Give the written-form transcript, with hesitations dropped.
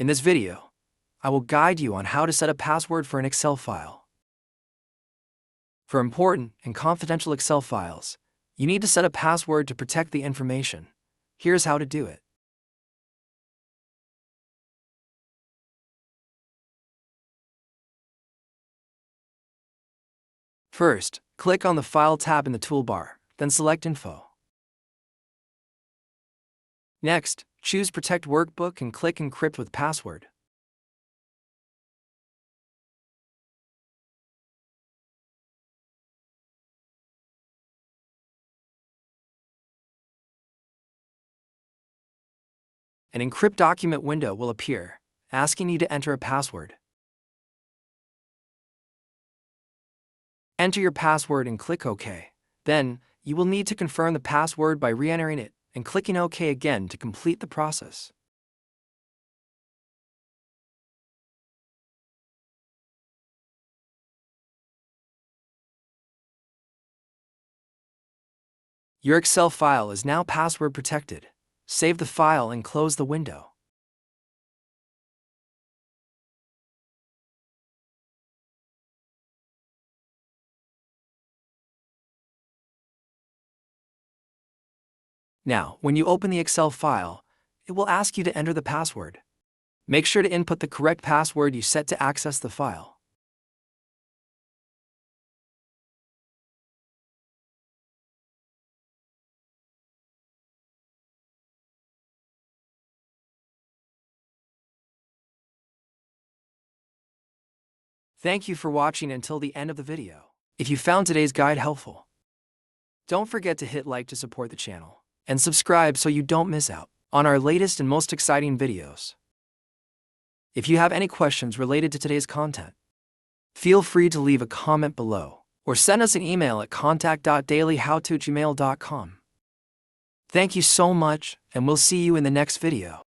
In this video, I will guide you on how to set a password for an Excel file. For important and confidential Excel files, you need to set a password to protect the information. Here's how to do it. First, click on the File tab in the toolbar, then select Info. Next, choose Protect Workbook and click Encrypt with Password. An Encrypt document window will appear, asking you to enter a password. Enter your password and click OK. Then, you will need to confirm the password by re-entering it and clicking OK again to complete the process. Your Excel file is now password protected. Save the file and close the window. Now, when you open the Excel file, it will ask you to enter the password. Make sure to input the correct password you set to access the file. Thank you for watching until the end of the video. If you found today's guide helpful, don't forget to hit like to support the channel and subscribe so you don't miss out on our latest and most exciting videos. If you have any questions related to today's content, feel free to leave a comment below or send us an email at contact.dailyhowto@gmail.com. Thank you so much, and we'll see you in the next video.